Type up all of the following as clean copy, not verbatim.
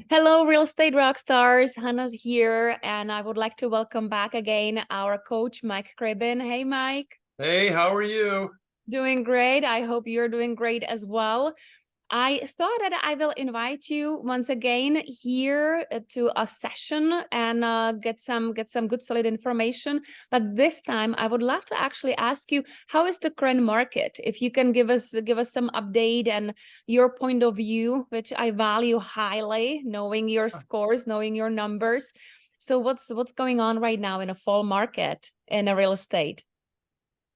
Hello, real estate rock stars. Hannah's here, and I would like to welcome back again our coach, Mike Cribbin. Hey, Mike. Hey, how are you? Doing great. I hope you're doing great as well. I thought that I will invite you once again here to a session and get some good solid information. But this time, I would love to actually ask you, how is the current market? If you can give us some update and your point of view, which I value highly, knowing your scores, knowing your numbers. So what's going on right now in a fall market in a real estate?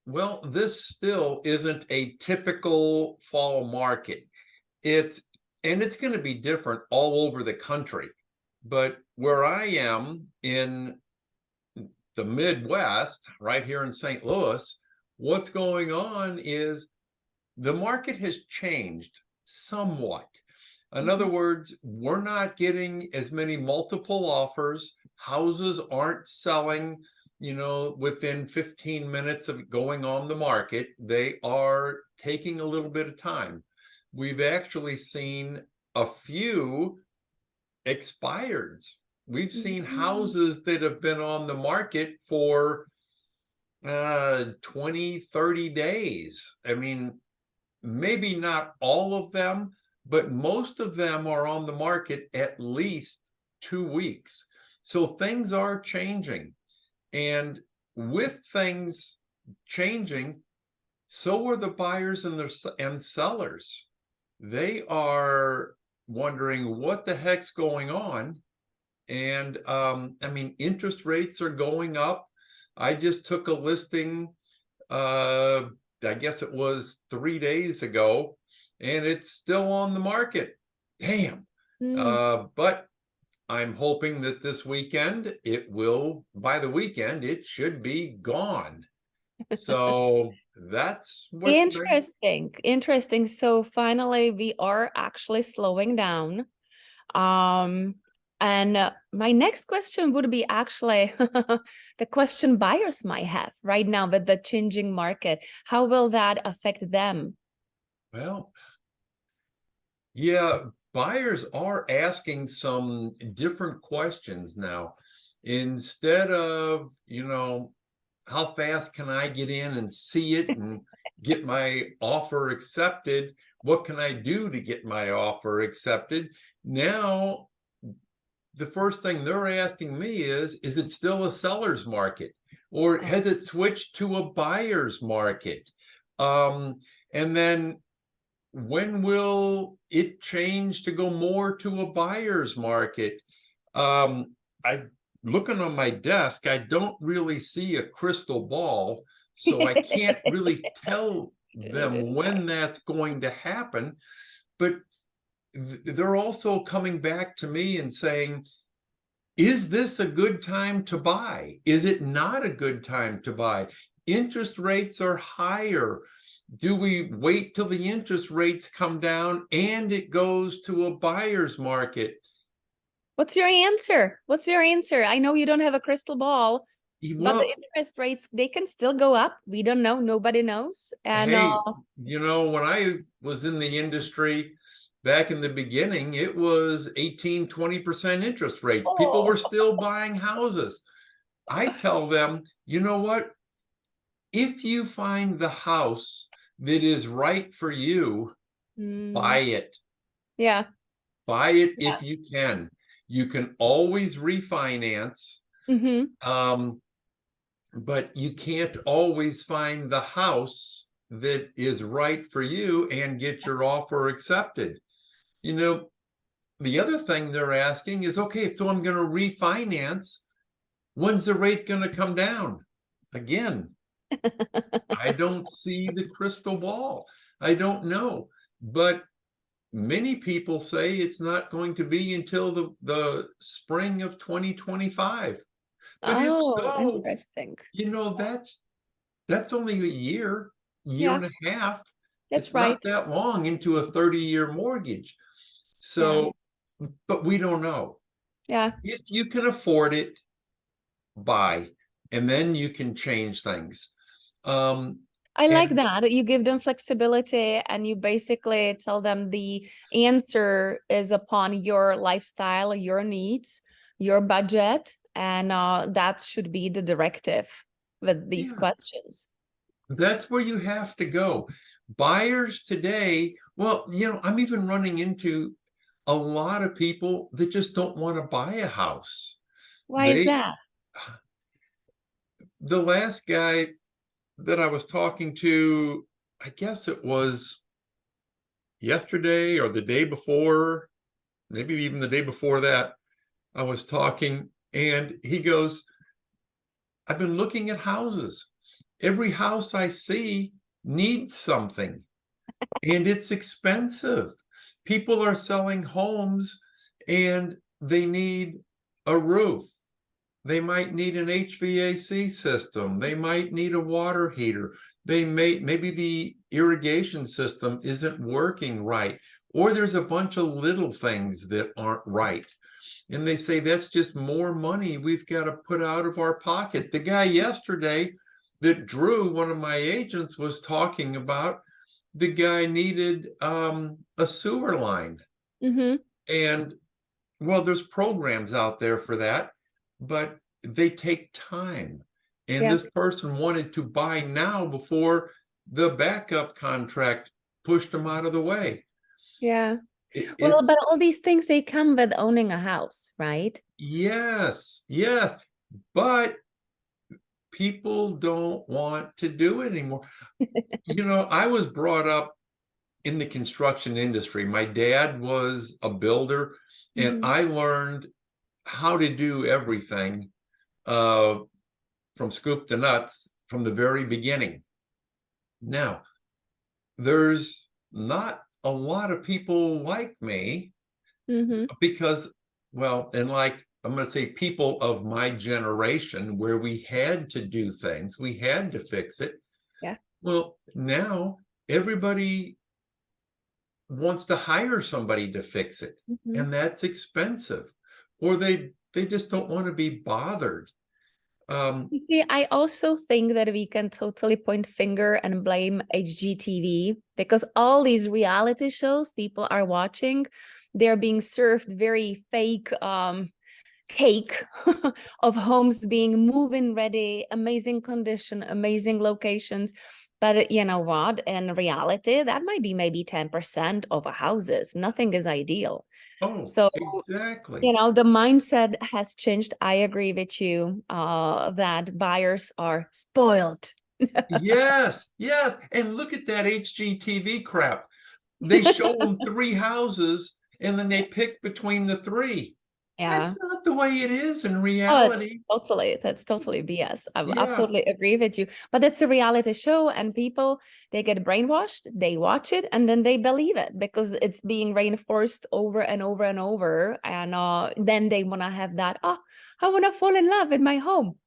Well, this still isn't a typical fall market. It's it's going to be different all over the country. But where I am in the Midwest, right here in St. Louis, what's going on is the market has changed somewhat. In other words, we're not getting as many multiple offers. Houses aren't selling, within 15 minutes of going on the market. They are taking a little bit of time. We've actually seen a few expireds. We've seen houses that have been on the market for 20, 30 days. I mean, maybe not all of them, but most of them are on the market at least 2 weeks. So things are changing. And with things changing, so are the buyers and sellers. They are wondering what the heck's going on. And I mean, interest rates are going up. I just took a listing, I guess it was 3 days ago, and it's still on the market. Damn. But I'm hoping that this weekend by the weekend, it should be gone. So that's what Interesting. So finally, we are actually slowing down. And my next question would be actually the question buyers might have right now with the changing market. How will that affect them? Well, yeah, buyers are asking some different questions now. Instead of, how fast can I get in and see it and get my offer accepted? What can I do to get my offer accepted? Now, the first thing they're asking me is it still a seller's market? Or has it switched to a buyer's market? And then when will it change to go more to a buyer's market? I'm looking on my desk. I don't really see a crystal ball, so I can't really tell them when that's going to happen. But they're also coming back to me and saying, is this a good time to buy? Is it not a good time to buy? Interest rates are higher. Do we wait till the interest rates come down and it goes to a buyer's market? What's your answer? What's your answer? I know you don't have a crystal ball, but the interest rates, they can still go up. We don't know. Nobody knows. And hey, when I was in the industry back in the beginning, it was 18, 20% interest rates. People were still buying houses. I tell them, you know what? If you find the house that is right for you, buy it. Yeah. Buy it if you can. You can always refinance, but you can't always find the house that is right for you and get your offer accepted. The other thing they're asking is, okay, so I'm going to refinance. When's the rate going to come down? Again, I don't see the crystal ball. I don't know. But many people say it's not going to be until the spring of 2025. But if so, interesting. That's only a year and a half. That's It's right. not that long into a 30-year mortgage. So, but we don't know. Yeah. If you can afford it, buy, and then you can change things. I like And that. You give them flexibility and you basically tell them the answer is upon your lifestyle, your needs, your budget, and that should be the directive with these yes, questions. that's where you have to go. Buyers today, well, I'm even running into a lot of people that just don't want to buy a house. Why is They, that? the last guy that I was talking to, I guess it was yesterday or the day before, maybe even the day before that, I was talking and he goes, I've been looking at houses. Every house I see needs something and it's expensive. People are selling homes and they need a roof. They might need an HVAC system. They might need a water heater. Maybe the irrigation system isn't working right, or there's a bunch of little things that aren't right. And they say that's just more money we've got to put out of our pocket. The guy yesterday that drew, one of my agents, was talking about the guy needed a sewer line. Mm-hmm. And well, there's programs out there for that, but they take time. And Yeah. this person wanted to buy now before the backup contract pushed them out of the way. Yeah. Well, It's but all these things, they come with owning a house, right? yes, yes, but people don't want to do it anymore. I was brought up in the construction industry. My dad was a builder, and Mm-hmm. I learned how to do everything uh, from scoop to nuts from the very beginning. Now, there's not a lot of people like me Mm-hmm. because, well, and like I'm going to say people of my generation where we had to do things, we had to fix it. Yeah. Well, now everybody wants to hire somebody to fix it, Mm-hmm. and that's expensive, or they just don't want to be bothered. Um, You see, I also think that we can totally point finger and blame HGTV because all these reality shows people are watching, they're being served very fake cake of homes being move-in ready, amazing condition, amazing locations. But you know what? In reality, that might be maybe 10% of a houses. Nothing is ideal. oh, So exactly. the mindset has changed. I agree with you that buyers are spoiled. Yes, yes. And look at that HGTV crap. They show them three houses and then they pick between the three. That's Yeah. not the way it is in Oh, reality. that's totally BS. I Yeah. absolutely agree with you. But it's a reality show, and people, they get brainwashed, they watch it, and then they believe it because it's being reinforced over and over and over. And then they want to have that, oh, I want to fall in love with my home.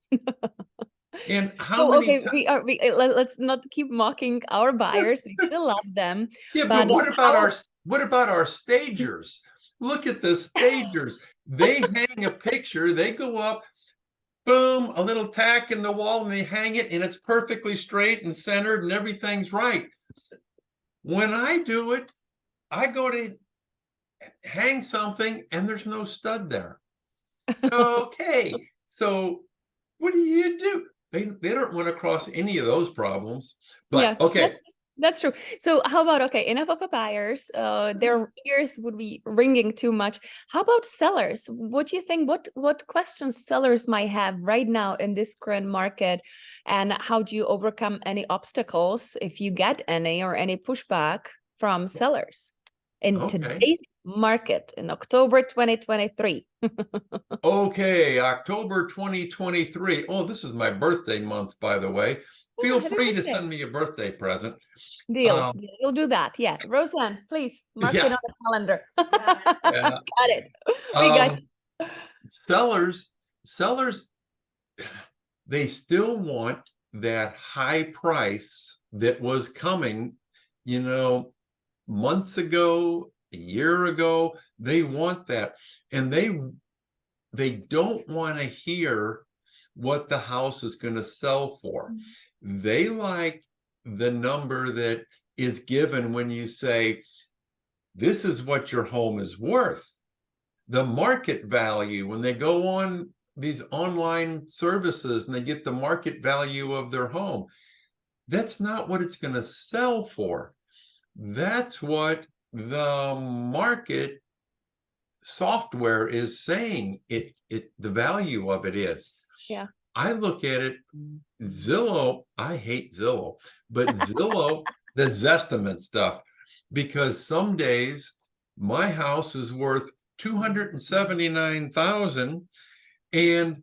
And how So many okay, times? let's not keep mocking our buyers. We still love them, Yeah, but but how? what about our stagers? Look at the stagers. They hang a picture, they go up, boom, a little tack in the wall, and they hang it, and it's perfectly straight and centered, and everything's right. When I do it, I go to hang something, and there's no stud there. Okay, so what do you do? They don't run across any of those problems. But Yeah, okay, that's true. So how about, okay, enough of the buyers. Their ears would be ringing too much. How about sellers? What do you think? What questions sellers might have right now in this current market? And how do you overcome any obstacles if you get any or any pushback from sellers in okay, today's market in October 2023? okay, October 2023. Oh, this is my birthday month, by the way. Oh, Feel happy free to birthday. send me a birthday present. Deal. Um, We'll do that. Yeah. Roseanne, please mark it yeah, on the calendar. yeah. Got it. We got Um, sellers, sellers, they still want that high price that was coming, you know, months ago, a year ago. They want that, and they don't want to hear what the house is going to sell for. They like the number that is given when you say, this is what your home is worth. The market value, when they go on these online services and they get the market value of their home, that's not what it's going to sell for. That's what the market software is saying the value of it is. Yeah. I look at it, Zillow, I hate Zillow, but Zillow, the Zestimate stuff, because some days my house is worth 279,000 and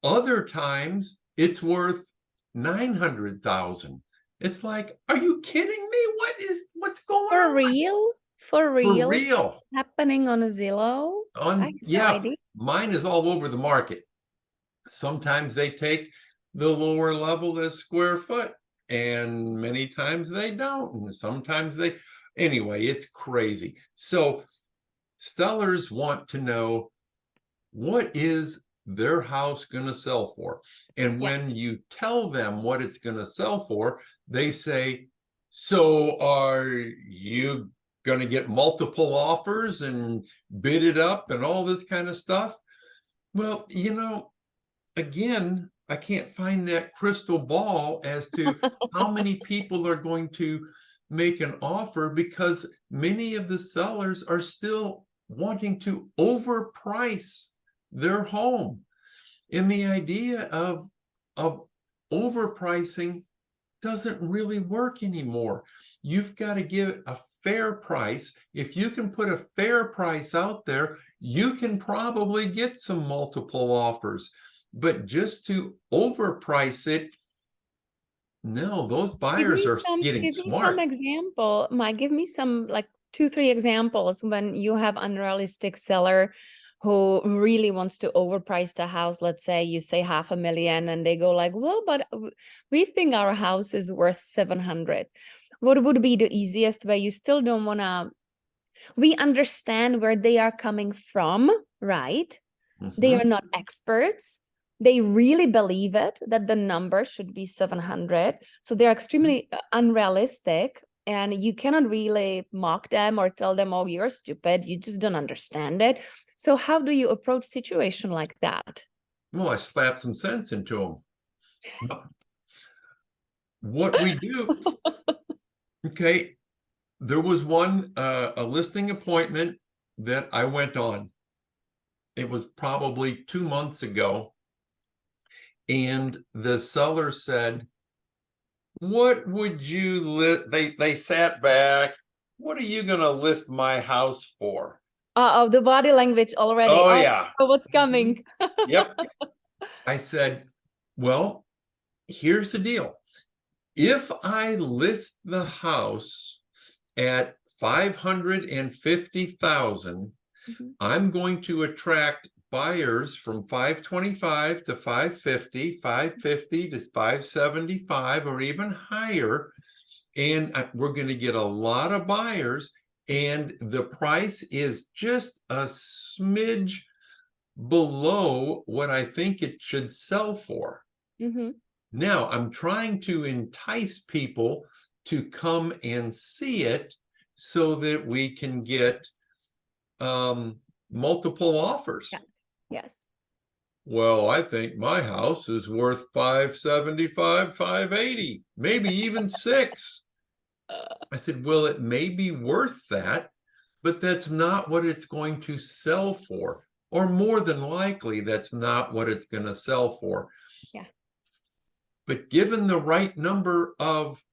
other times it's worth 900,000. It's like, are you kidding me? What's going For on? real? For For real? real. It's happening on Zillow? I have no Yeah, idea. mine is all over the market. Sometimes they take the lower level as square foot, and many times they don't, and sometimes they, anyway, it's crazy. So sellers want to know, what is their house going to sell for? And when you tell them what it's going to sell for, they say, so are you going to get multiple offers and bid it up and all this kind of stuff? Well, again, I can't find that crystal ball as to how many people are going to make an offer, because many of the sellers are still wanting to overprice their home. And the idea of overpricing doesn't really work anymore. You've got to give a fair price. If you can put a fair price out there, you can probably get some multiple offers. But just to overprice it, no, those buyers are getting smart. Give me some example, Mike. Give me some like 2-3 examples when you have unrealistic seller who really wants to overprice the house. Let's say you say 500,000 and they go like, well, but we think our house is worth 700. What would be the easiest way? You still don't want to, we understand where they are coming from, right? They are not experts. They really believe it, that the number should be 700. So they're extremely unrealistic, and you cannot really mock them or tell them, oh, you're stupid. You just don't understand it. So how do you approach situation like that? Well, I slapped some sense into them. What we do, okay, there was a listing appointment that I went on. It was probably 2 months ago. And the seller said, what would you list? They sat back. What are you going to list my house for? Of the body language already. Oh, yeah. What's coming? Yep. I said, well, here's the deal. If I list the house at 550,000, I'm going to attract buyers from 525 to 550, 550 to 575, or even higher. And we're going to get a lot of buyers. And the price is just a smidge below what I think it should sell for. Now, I'm trying to entice people to come and see it so that we can get multiple offers. Yeah. Yes. Well, I think my house is worth 575, 580, maybe even 6. I said, well, it may be worth that, but that's not what it's going to sell for. Or more than likely, that's not what it's going to sell for. Yeah. But given the right number of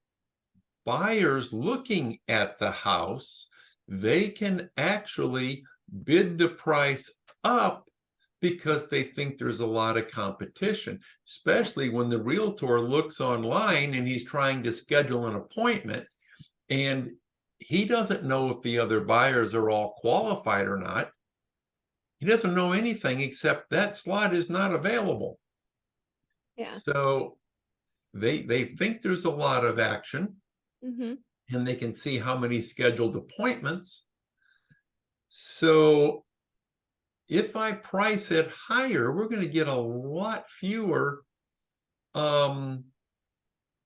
buyers looking at the house, they can actually bid the price up because they think there's a lot of competition, especially when the realtor looks online and he's trying to schedule an appointment and he doesn't know if the other buyers are all qualified or not. He doesn't know anything except that slot is not available. Yeah. So they think there's a lot of action, and they can see how many scheduled appointments. So if I price it higher, we're going to get a lot fewer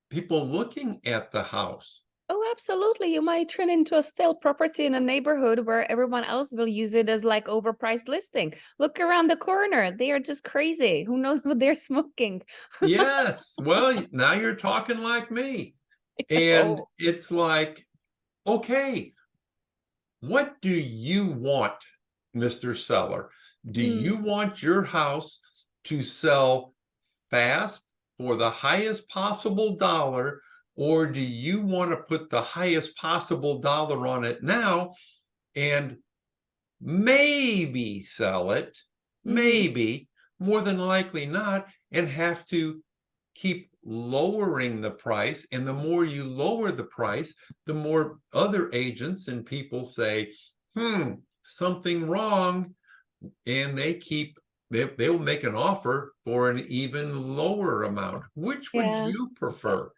people looking at the house. Oh, absolutely. You might turn into a stale property in a neighborhood where everyone else will use it as like overpriced listing. Look around the corner. They are just crazy. Who knows what they're smoking? Yes, well, now you're talking like me. And Oh. it's like, okay, what do you want, Mr. Seller? Do Mm, you want your house to sell fast for the highest possible dollar, or do you want to put the highest possible dollar on it now and maybe sell it, mhm. maybe, more than likely not, and have to keep lowering the price? And the more you lower the price, the more other agents and people say, something wrong, and they will make an offer for an even lower amount. Which would Yeah. you prefer?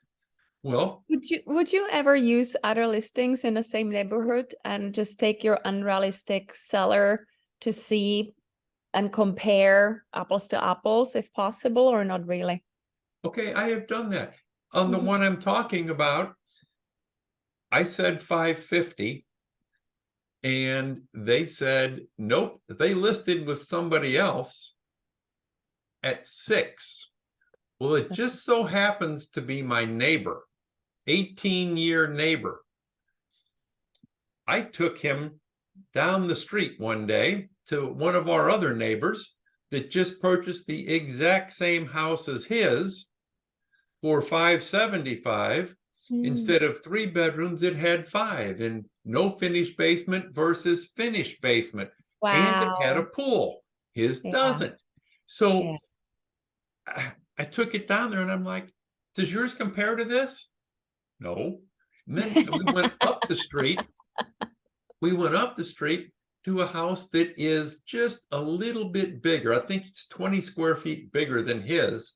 Well, Would you ever use other listings in the same neighborhood and just take your unrealistic seller to see and compare apples to apples if possible, or not really? okay, I have done that. On the Mhm. one I'm talking about, I said 550, and they said nope. They listed with somebody else at 6. Well, it just so happens to be my neighbor, 18-year neighbor. I took him down the street one day to one of our other neighbors that just purchased the exact same house as his for 575. Mm. Instead of 3 bedrooms, it had 5, and no finished basement versus finished basement. And it had a Wow. pool. His Yeah. doesn't. So Yeah. I took it down there and I'm like, does yours compare to this? No. And then we went up the street. We went up the street to a house that is just a little bit bigger. I think it's 20 square feet bigger than his.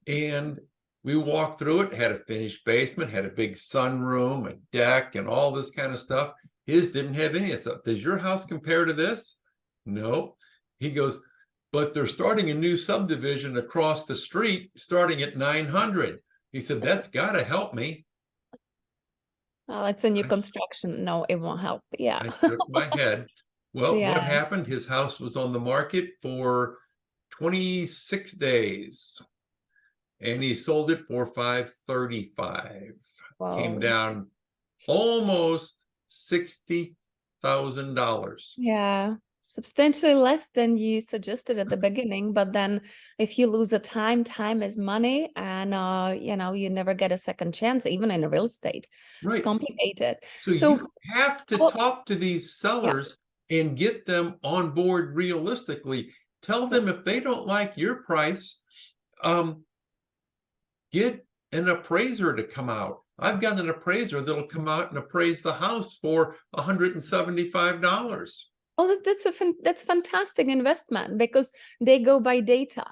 And we walked through it, had a finished basement, had a big sunroom, a deck, and all this kind of stuff. His didn't have any of stuff. Does your house compare to this? No. He goes, but they're starting a new subdivision across the street, starting at 900. He said, that's got to help me. Well, it's a new I, construction. No, it won't help. Yeah. I shook my head. Well, what Yeah. happened? His house was on the market for 26 days. And he sold it for 535. Came Wow. down almost $60,000. Yeah. Substantially less than you suggested at the beginning, but then if you lose a time is money, and you never get a second chance, even in real estate. It's Right. complicated. So So, you have to well, talk to these yeah, sellers and get them on board realistically. Tell yeah. them if they don't like your price, um, get an appraiser to come out. I've got an appraiser that'll come out and appraise the house for $175. Oh, that's fantastic investment, because they go by data,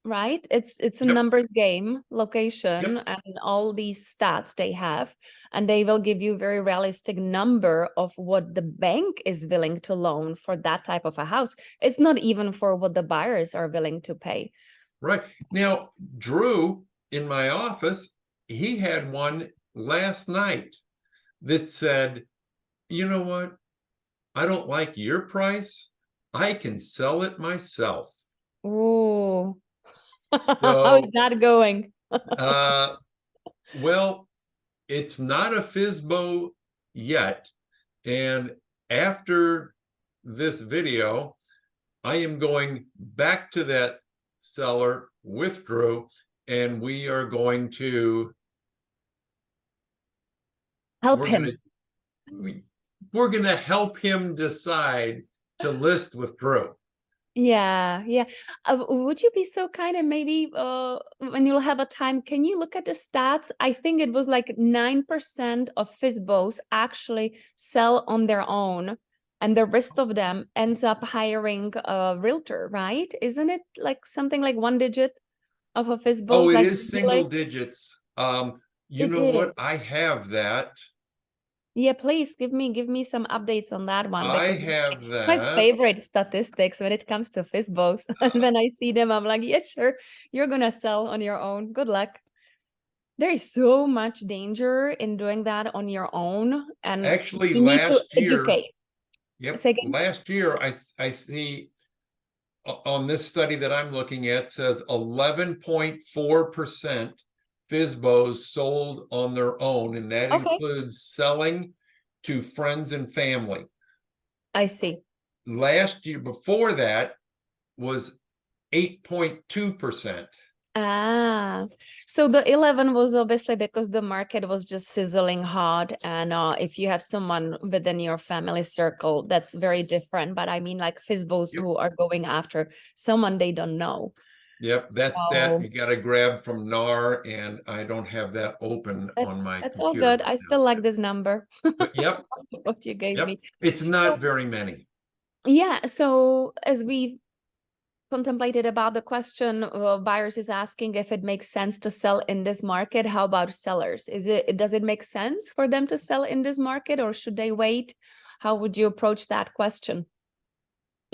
right? It's a Yep. numbers game, location, Yep. and all these stats they have, and they will give you very realistic number of what the bank is willing to loan for that type of a house. It's not even for what the buyers are willing to pay. Right. Now, Drew in my office, he had one last night that said, you know what? I don't like your price. I can sell it myself. Oh, how is So, that going? uh, well, it's not a FISBO yet. And after this video, I am going back to that seller with Drew, and we are going to Help we're going him. to we're going to help him decide to list with Drew. Yeah, yeah. Would you be so kind, and maybe when you'll have a time, can you look at the stats? I think it was like 9% of FISBOs actually sell on their own, and the rest of them ends up hiring a realtor, right? Isn't it like something like 1 digit of a Oh, FISBOs, it like is single really? digits. You It know what? is. I have that. Yeah, please give me some updates on that one, I because have it's my that. favorite statistics when it comes to FISBOs. And when I see them, I'm like, yeah, sure, you're gonna sell on your own. Good luck. there is so much danger in doing that on your own, and Actually, you need to last year, educate. yep, Say again. last year I see on this study that I'm looking at says 11.4% FSBOs sold on their own, and that Okay, includes selling to friends and family. I see. Last year before that was 8.2%. Ah, so the 11 was obviously because the market was just sizzling hot, and if you have someone within your family circle, that's very different. But I mean, like FSBOs Yep. who are going after someone they don't know. Yep, that's that. So You got to grab from NAR, and I don't have that open that, on my that's all computer good. right I now. still like this number, But yep, what you gave yep, me. it's So, not very many. yeah, so as we contemplated about the question, buyers is asking if it makes sense to sell in this market. How about sellers? Does it make sense for them to sell in this market, or should they wait? How would you approach that question?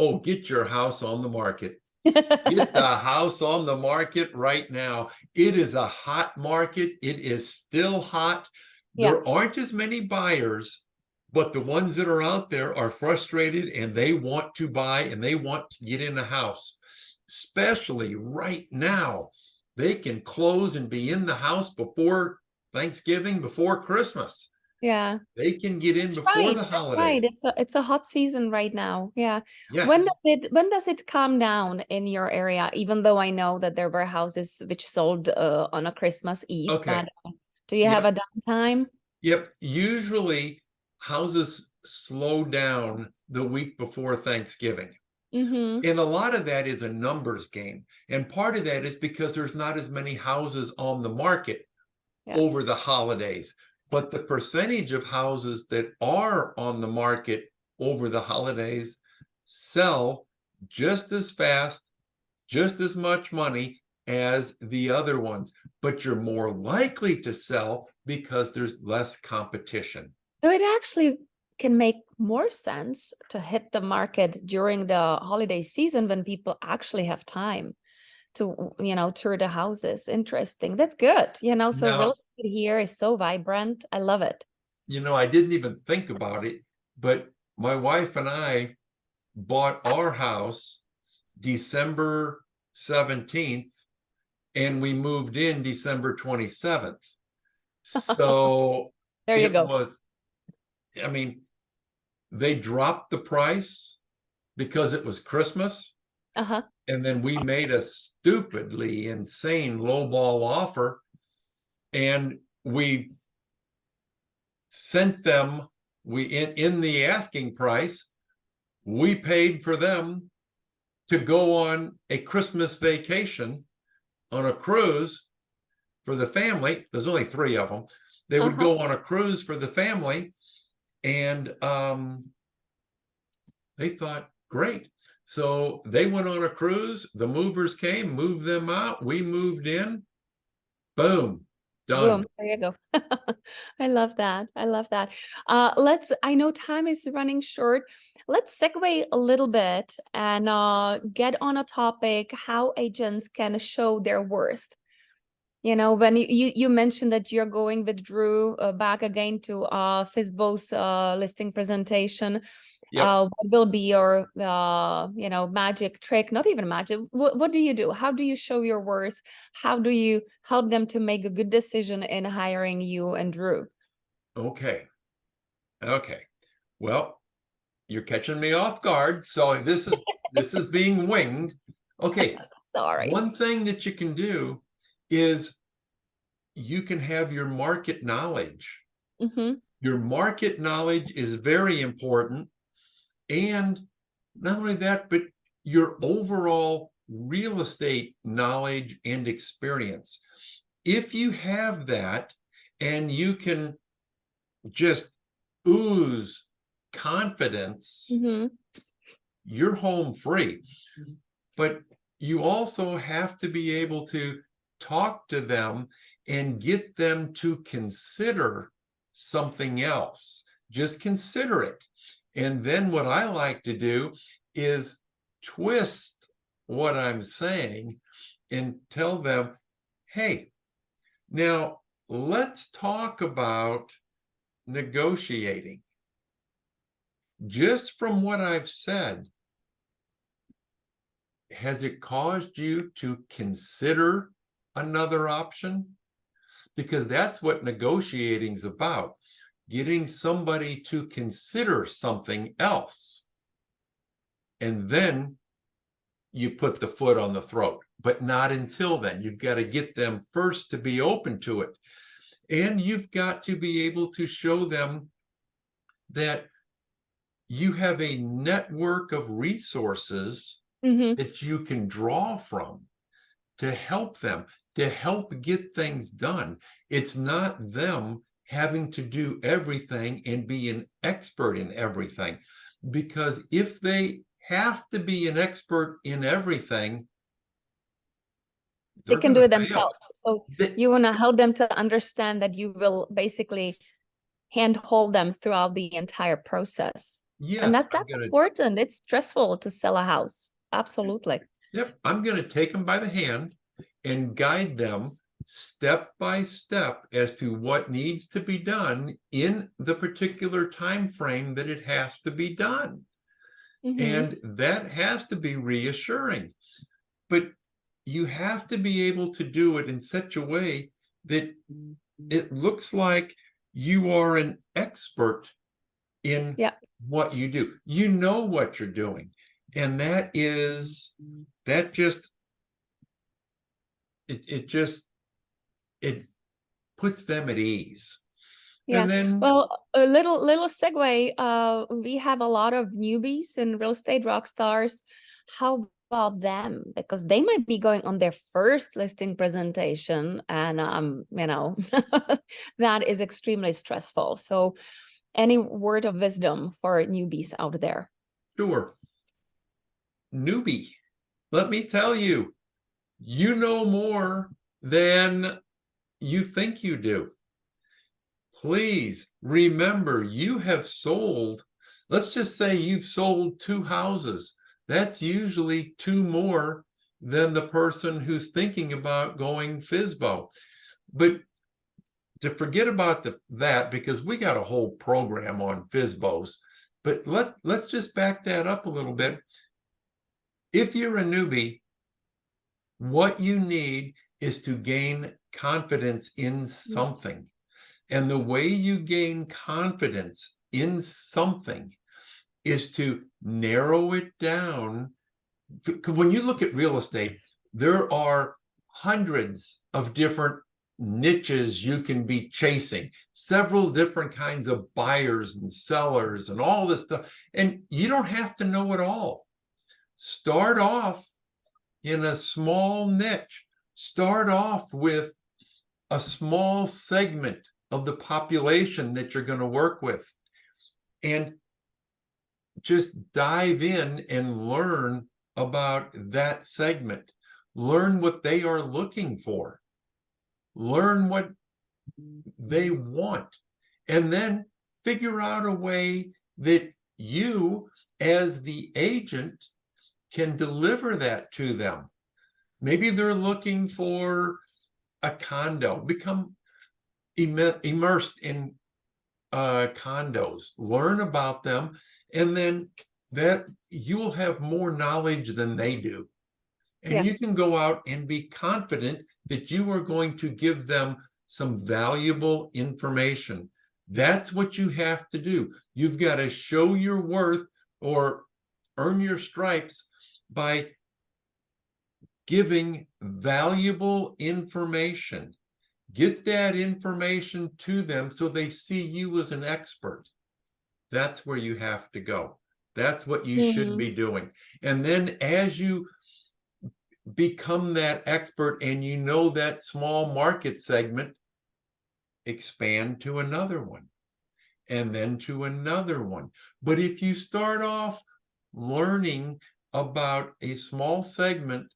Oh, get your house on the market. Get the house on the market right now. It is a hot market. It is still hot. Yeah, There aren't as many buyers, but the ones that are out there are frustrated and they want to buy and they want to get in a house. Especially right now, they can close and be in the house before Thanksgiving, before Christmas. yeah. They can get in That's before right. the That's right. holidays. It's a hot season right now. Yeah. Yes. When does it calm down in your area? Even though I know that there were houses which sold on a Christmas Eve, Okay. but do you have Yep. a downtime? Yep. Usually houses slow down the week before Thanksgiving. Mm-hmm. And a lot of that is a numbers game. And part of that is because there's not as many houses on the market Yeah. over the holidays. But the percentage of houses that are on the market over the holidays sell just as fast, just as much money as the other ones. But you're more likely to sell because there's less competition. So it actually can make more sense to hit the market during the holiday season when people actually have time to, tour the houses. Interesting. That's good. So real Now, estate here is so vibrant. I love it. I didn't even think about it, but my wife and I bought our house December 17th and we moved in December 27th. So There you it go. was, I mean, they dropped the price because it was Christmas. Uh-huh. And then we made a stupidly insane lowball offer. And we sent them, in the asking price, we paid for them to go on a Christmas vacation on a cruise for the family. There's only 3 of them. They would Uh-huh. go on a cruise for the family, and they thought, great. So they went on a cruise. The movers came, moved them out. We moved in. Boom, done. Boom. There you go. I love that. I love that. I know time is running short. Let's segue a little bit and get on a topic how agents can show their worth. When you mentioned that you're going with Drew back again to FSBO's listing presentation, Yep. what will be your magic trick? Not even magic. What do you do? How do you show your worth? How do you help them to make a good decision in hiring you and Drew? Okay. Okay. Well, you're catching me off guard. So this is being winged. Okay. Sorry. One thing that you can do is you can have your market knowledge. Mm-hmm. Your market knowledge is very important. And not only that, but your overall real estate knowledge and experience. If you have that and you can just ooze confidence, Mm-hmm. you're home free. But you also have to be able to talk to them and get them to consider something else. Just consider it. And then what I like to do is twist what I'm saying and tell them, hey, now let's talk about negotiating. Just from what I've said, has it caused you to consider another option? Because that's what negotiating is about, getting somebody to consider something else. And then you put the foot on the throat, but not until then. You've got to get them first to be open to it. And you've got to be able to show them that you have a network of resources that you can draw from to help them, to help get things done. It's not them having to do everything and be an expert in everything. Because if they have to be an expert in everything, they can do it fail. themselves. So you want to help them to understand that you will basically handhold them throughout the entire process. Yes, and that's important. It's stressful to sell a house. Absolutely. Yep, I'm going to take them by the hand and guide them step by step as to what needs to be done in the particular time frame that it has to be done. And that has to be reassuring. But you have to be able to do it in such a way that it looks like you are an expert in what you do. You know what you're doing. And that it puts them at ease. Yeah. And then, well, a little segue. We have a lot of newbies in real estate Rockstars. How about them? Because they might be going on their first listing presentation, and you know, that is extremely stressful. So any word of wisdom for newbies out there? Sure. Newbie, let me tell you, you know more than you think you do. Please remember, you have sold, let's just say you've sold 2 houses. That's usually 2 more than the person who's thinking about going FSBO. But to forget about that, because we got a whole program on FSBOs, but let's just back that up a little bit. If you're a newbie, what you need is to gain confidence in something. And the way you gain confidence in something is to narrow it down. When you look at real estate, there are hundreds of different niches you can be chasing, several different kinds of buyers and sellers and all this stuff. And you don't have to know it all. Start off in a small niche. Start off with a small segment of the population that you're going to work with, and just dive in and learn about that segment. Learn what they are looking for. Learn what they want, and then figure out a way that you, as the agent, can deliver that to them. Maybe they're looking for a condo. Become immersed in condos, learn about them, and then that you will have more knowledge than they do. And you can go out and be confident that you are going to give them some valuable information. That's what you have to do. You've got to show your worth or earn your stripes by giving valuable information. Get that information to them so they see you as an expert. That's where you have to go. That's what you should be doing. And then as you become that expert and you know that small market segment, expand to another one and then to another one. But if you start off learning about a small segment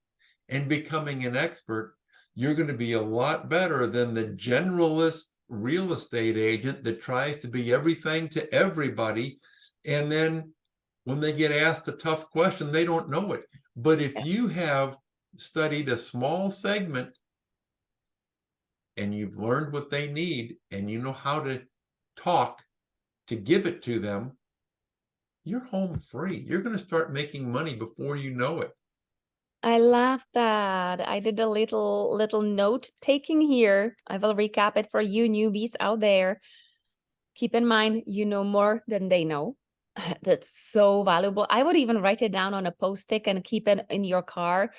and becoming an expert, you're going to be a lot better than the generalist real estate agent that tries to be everything to everybody. And then when they get asked a tough question, they don't know it. But if you have studied a small segment and you've learned what they need and you know how to talk to give it to them, you're home free. You're going to start making money before you know it. I love that. I did a little note taking here. I will recap it for you newbies out there. Keep in mind, you know more than they know. That's so valuable. I would even write it down on a post-it and keep it in your car.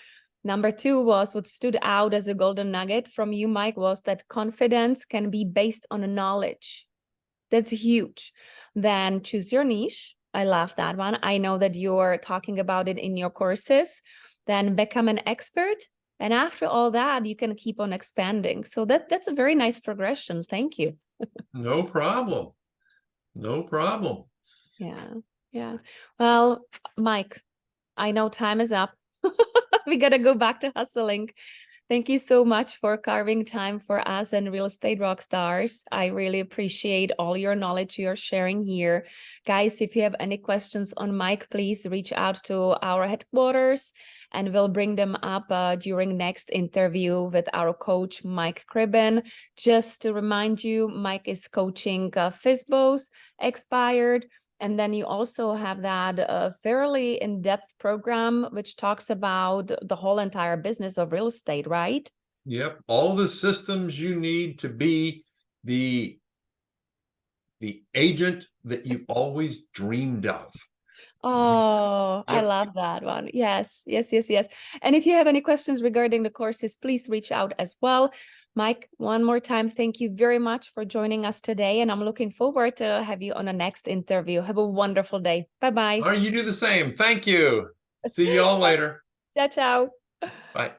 Number 2 was what stood out as a golden nugget from you, Mike, was that confidence can be based on knowledge. That's huge. Then choose your niche. I love that one. I know that you're talking about it in your courses. Then become an expert. And after all that, you can keep on expanding. So that's a very nice progression. Thank you. No problem. No problem. Yeah. Yeah. Well, Mike, I know time is up. We got to go back to hustling. Thank you so much for carving time for us and Real Estate Rockstars. I really appreciate all your knowledge you're sharing here. Guys, if you have any questions on Mike, please reach out to our headquarters and we'll bring them up during next interview with our coach, Mike Cribbin. Just to remind you, Mike is coaching FISBOs, expired. And then you also have that fairly in-depth program, which talks about the whole entire business of real estate, right? Yep. All the systems you need to be the agent that you've always dreamed of. Oh, I Yep. love that one. Yes, yes, yes, yes. And if you have any questions regarding the courses, please reach out as well. Mike, one more time, thank you very much for joining us today. And I'm looking forward to have you on the next interview. Have a wonderful day. Bye-bye. All right, you do the same. Thank you. See y'all later. Ciao, ciao. Bye.